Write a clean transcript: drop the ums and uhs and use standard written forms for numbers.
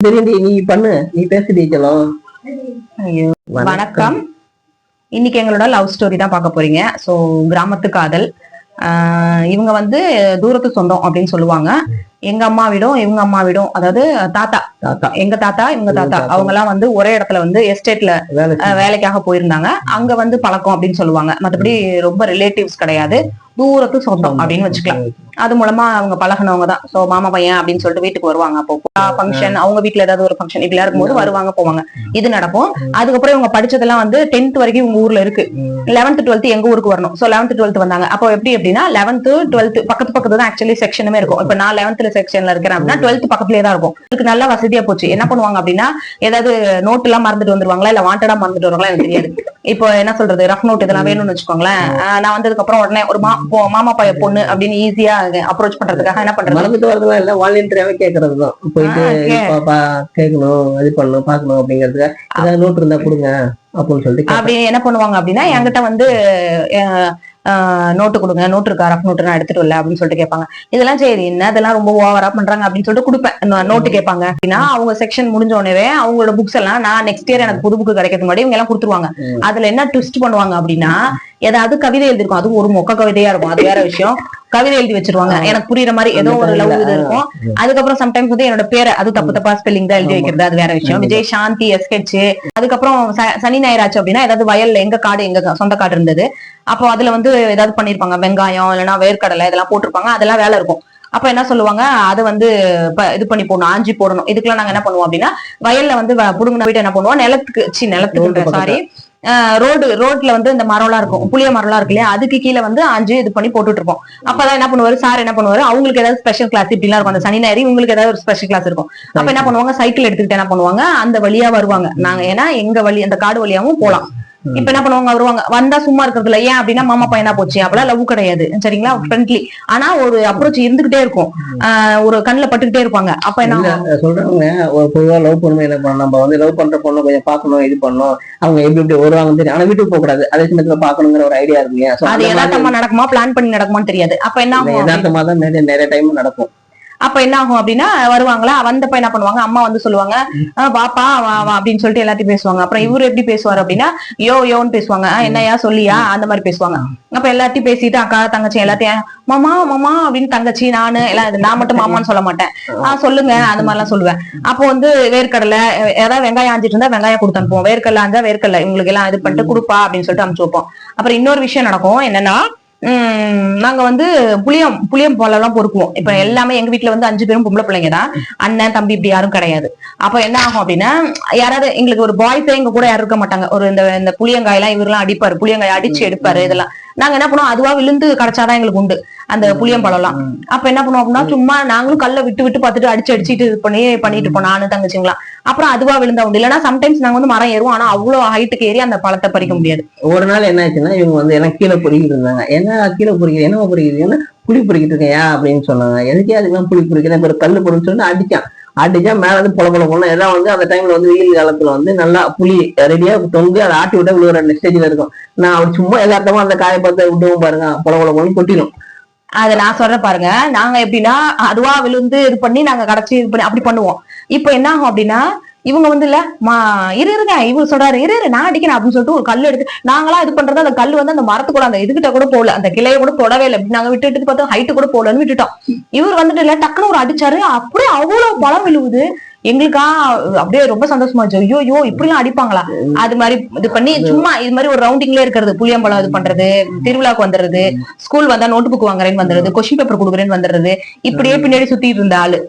தெரியுது, நீ பண்ணு, நீ பேசுடி செல்லம். ஐயோ வணக்கம். இன்னைக்கு எங்களோட லவ் ஸ்டோரி தான் பார்க்க போறீங்க. ஸோ கிராமத்து காதல். இவங்க வந்து தூரத்து சொந்தம் அப்படின்னு சொல்லுவாங்க. எங்க அம்மா வீடும் இவங்க அம்மா வீடும், அதாவது தாத்தா எங்க தாத்தா இவங்க தாத்தா அவங்க எல்லாம் வந்து ஒரே இடத்துல வந்து எஸ்டேட்ல வேலைக்காக போயிருந்தாங்க. அங்க வந்து பழக்கம் அப்படின்னு சொல்லுவாங்க. மற்றபடி ரொம்ப ரிலேட்டிவ்ஸ் கிடையாது, தூரத்து சொந்தம் அப்படின்னு வச்சுக்கலாம். அது மூலமா அவங்க பழகினவங்க தான். சோ மாமா பையன் அப்படின்னு சொல்லிட்டு வீட்டுக்கு வருவாங்க. அப்போ ஃபங்க்ஷன், அவங்க வீட்டுல ஏதாவது ஒரு ஃபங்க்ஷன் இப்படி இருக்கும்போது வருவாங்க போவாங்க, இது நடக்கும். அதுக்கப்புறம் இவங்க படிச்சதெல்லாம் வந்து 10th வரைக்கும் இவங்க ஊர்ல இருக்கு. 11th 12th எங்க ஊருக்கு வரணும். சோ 11th 12th வந்தாங்க. அப்போ எப்படி அப்படின்னா 11th 12th பக்கத்து தான் ஆக்சுவலி செக்ஷனுமே இருக்கும். இப்ப நான் 11th செக்ஷன்ல இருக்கிறேன் அப்படின்னா 12th பக்கத்துலயே தான் இருக்கும். இதுக்கு நல்லா வசதியா போச்சு. என்ன பண்ணுவாங்க அப்படின்னா, ஏதாவது நோட் எல்லாம் மறந்துட்டு வந்துருவாங்களா, இல்ல வாண்டடா மறந்துட்டு வருவாங்களா எனக்கு தெரியாது. இப்போ என்ன சொல்றது, ரஃப் நோட் இதெல்லாம் வேணும்னு வச்சுக்கோங்களேன். நான் வந்ததுக்கு அப்புறம் உடனே ஒரு மாமா பைய பொண்ணு அப்படின்னு ஈஸியா அப்ரோச் பண்றதுக்காக என்ன பண்றது, மறந்துட்டு வரதுலாம் இல்ல, வாலண்டியராவே கேக்குறதுதான். போயிட்டு கேட்கணும், இது பண்ணணும், பாக்கணும் அப்படிங்கிறதுக்காக ஏதாவது நோட் இருந்தா கொடுங்க அப்படின்னு சொல்லிட்டு அப்படி என்ன பண்ணுவாங்க அப்படின்னா, என்கிட்ட வந்து நோட்டு கொடுங்க, நோட்டு இருக்கா, ரஃப் நோட்டு நான் எடுத்துட்டு வரல அப்படின்னு சொல்லிட்டு கேட்பாங்க. இதெல்லாம் சரி, என்ன இதெல்லாம் ரொம்ப ஓவரா பண்றாங்க அப்படின்னு சொல்லிட்டு கொடுப்பேன். நோட்டு கேட்பாங்க அப்படின்னா அவங்க செக்ஷன் முடிஞ்ச உடனே அவங்களோட புக்ஸ் எல்லாம் நான் நெக்ஸ்ட் இயர் எனக்கு புது புக்கு கிடைக்கிறது முன்னாடி இவங்க எல்லாம் கொடுத்துருவாங்க. அதுல என்ன ட்விஸ்ட் பண்ணுவாங்க அப்படின்னா, ஏதாவது கவிதை எழுதிருக்கும், அதுவும் ஒரு மொக்க கவிதையா இருக்கும், அது வேற விஷயம். கவிதை எழுதி வச்சிருவாங்க எனக்கு புரியுற மாதிரி, ஏதோ ஒரு லவ் இது இருக்கும். அதுக்கப்புறம் சம்டைம்ஸ் வந்து என்னோட பேரை அது தப்பா ஸ்பெல்லிங் தான் எழுதி வைக்கிறது, அது வேற விஷயம். விஜய் சாந்தி எஸ்கெச். அதுக்கப்புறம் சனி ஞாயிறாச்சு அப்படின்னா ஏதாவது வயல்ல எங்க காடு, எங்க சொந்த காடு இருந்தது, அப்போ அதுல வந்து ஏதாவது பண்ணிருப்பாங்க, வெங்காயம் இல்லைன்னா வேர்க்கடலை இதெல்லாம் போட்டிருப்பாங்க, அதெல்லாம் வேலை இருக்கும். அப்ப என்ன சொல்லுவாங்க, அதை வந்து இது பண்ணி போடணும், ஆஞ்சி போடணும். இதுக்கெல்லாம் நாங்க என்ன பண்ணுவோம் அப்படின்னா, வயல்ல வந்து புடுங்கின போயிட்டு என்ன பண்ணுவோம், நிலத்துக்கு சாரி ரோட்ல வந்து இந்த மரம் எல்லாம் இருக்கும், புளிய மரம் எல்லாம் இருக்கு இல்லையா, அதுக்கு கீழே வந்து ஆஞ்சு இது பண்ணி போட்டுட்டு இருப்போம். அப்பதான் என்ன பண்ணுவாரு சார், என்ன பண்ணுவாரு, அவங்களுக்கு ஏதாவது ஸ்பெஷல் கிளாஸ் இப்படி எல்லாம் இருக்கும், அந்த சனி ஞாயிறு உங்களுக்கு ஏதாவது ஒரு ஸ்பெஷல் கிளாஸ் இருக்கும். அப்ப என்ன பண்ணுவாங்க, சைக்கிள் எடுத்துக்கிட்டு என்ன பண்ணுவாங்க, அந்த வழியா வருவாங்க. நாங்க ஏன்னா எங்க வழி அந்த காடு வழியாவும் போலாம். இப்ப என்ன பண்ணுவாங்க, வருவாங்க, வந்தா சும்மா இருக்கிறதுல ஏன் அப்படின்னா மாமா பையனா போச்சு, அப்பெல்லாம் லவ் கிடையாது சரிங்களா, ஃப்ரெண்ட்லி. ஆனா ஒரு அப்ரோச் இருந்துகிட்டே இருக்கும், ஒரு கண்ணுல பட்டுக்கிட்டே இருப்பாங்க. அப்ப என்ன சொல்றாங்க, ஒரு பொதுவா லவ் பண்ணும் என்ன பண்ணணும், நம்ம வந்து லவ் பண்ற பொண்ணு கொஞ்சம் பாக்கணும், இது பண்ணணும், அவங்க எப்படி எப்படி வருவாங்க தெரியும், ஆனா வீட்டுக்கு போக கூடாது, அதே சமயத்துல பாக்கணுங்கிற ஒரு ஐடியா இருக்கு. அது யதார்த்தமா நடக்குமா, பிளான் பண்ணி நடக்குமான்னு தெரியாது. அப்ப என்ன யதார்த்தமா தான் நிறைய டைம் நடக்கும். அப்ப என்ன ஆகும் அப்படின்னா, வருவாங்களா, வந்தப்ப என்ன பண்ணுவாங்க, அம்மா வந்து சொல்லுவாங்க வாப்பா வா அப்படின்னு சொல்லிட்டு எல்லாத்தையும் பேசுவாங்க. அப்புறம் இவரு எப்படி பேசுவாரு அப்படின்னா, யோன்னு பேசுவாங்க, என்னையா சொல்லியா அந்த மாதிரி பேசுவாங்க. அப்ப எல்லாத்தையும் பேசிட்டு அக்கா தங்கச்சி எல்லாத்தையும் மாமா மாமா அப்படின்னு, தங்கச்சி நானு எல்லாம், நான் மட்டும் மாமான்னு சொல்ல மாட்டேன், சொல்லுங்க அந்த மாதிரி எல்லாம் சொல்லுவேன். அப்போ வந்து வேர்க்கடலை ஏதாவது வெங்காயம் ஆஞ்சிட்டு இருந்தா வெங்காயம் கொடுத்து அனுப்புவோம், வேர்க்கடலை ஆஞ்சா வேர்க்கடலை இவங்களுக்கு எல்லாம் இது பண்ணிட்டு கொடுப்பா அப்படின்னு சொல்லிட்டு அனுப்பிச்சு வைப்போம். அப்புறம் இன்னொரு விஷயம் நடக்கும் என்னன்னா, நாங்க வந்து புளியம் பழம் எல்லாம் பொறுக்குவோம். இப்ப எல்லாமே எங்க வீட்டுல வந்து 5 பேரும் பொம்பளை பிள்ளைங்க தான், அண்ணன் தம்பி இப்படி யாரும் கிடையாது. அப்ப என்ன ஆகும் அப்படின்னா, யாராவது எங்களுக்கு ஒரு பாய்ஸே எங்க கூட யாரும் இருக்க மாட்டாங்க. ஒரு இந்த புளியங்காய் எல்லாம் இவரெல்லாம் அடிப்பாரு, புளியங்காய் அடிச்சு எடுப்பாரு. இதெல்லாம் நாங்க என்ன பண்ணுவோம், அதுவா விழுந்து கிடைச்சாதான் எங்களுக்கு உண்டு அந்த புளியம்பழம் எல்லாம். அப்ப என்ன பண்ணுவோம் அப்படின்னா, சும்மா நாங்களும் கல்ல விட்டு பார்த்துட்டு அடிச்சுட்டு இது பண்ணிட்டு இருப்போம், நானு தங்கச்சிங்களாம். அப்புறம் அதுவா விழுந்தா உண்டு, இல்லைன்னா சம்டைம்ஸ் நாங்க வந்து மரம் ஏறுவோம், ஆனா அவ்வளவு ஹைட்டுக்கு ஏறி அந்த பழத்தை பறிக்க முடியாது. ஒரு நாள் என்ன ஆச்சுன்னா, இவங்க வந்து எல்லாம் கீழே பொறுக்கிட்டு இருந்தாங்க. என்ன கீழே பொறுக்கிறது, என்னமா பொறுக்கிறீங்கன்னா, புளி பொறுக்கிட்டு இருக்கையா அப்படின்னு சொன்னாங்க. எதுக்கே அதுக்கெல்லாம் புளி பொறுக்கிறேன், ஒரு கல்லு பொருன்னு சொல்லி அடிச்சா மேல வந்து பொல எல்லாம் வந்து அந்த டைம்ல வந்து வெயில் காலத்துல வந்து நல்லா புளி ரெடியா தொங்கு, அதை ஆட்டி விட்டா விழுவுற ஸ்டேஜ்ல இருக்கும். நான் அவர் சும்மா யதார்த்தமா அந்த காய பார்த்து விட்டுவும் பாருங்க, பொல கொட்டிடும். அதை நான் சொல்றேன் பாருங்க, நாங்க எப்படின்னா அதுவா விழுந்து இது பண்ணி நாங்க கடைச்சி இது பண்ணி அப்படி பண்ணுவோம். இப்ப என்ன ஆகும் அப்படின்னா, இவங்க வந்து இல்ல இருங்க இவரு சொல்றாரு இரு நான் அடிக்கிறேன் அப்படின்னு சொல்லிட்டு ஒரு கல் எடுத்து நாங்களா இது பண்றது, அந்த கல் வந்து அந்த மரத்து கூட அந்த இதுகிட்ட கூட போகல, அந்த கிளைய கூட தொடவே இல்லை. நாங்க விட்டுட்டு பார்த்தோம், ஹைட்டு கூட போகலன்னு விட்டுட்டோம். இவர் வந்துட்டு இல்ல டக்குன்னு ஒரு அடிச்சாரு, அப்படியே அவ்வளவு பழம் விழுவுது. எங்களுக்கா அப்படியே ரொம்ப சந்தோஷமாச்சு, ஐயோ இப்படி எல்லாம் அடிப்பாங்களா. அது மாதிரி இது பண்ணி சும்மா இது மாதிரி ஒரு ரவுண்டிங்ல இருக்கிறது, புளியம்பழம் இது பண்றது, திருவிழாக்கு வந்துடுறது, ஸ்கூல் வந்தா நோட்டு புக் வாங்குறேன்னு வந்துடுறது, கொஸ்டின் பேப்பர் கொடுக்குறேன்னு வந்துடுறது, இப்படியே பின்னாடி சுத்திட்டு இருந்த ஆளு.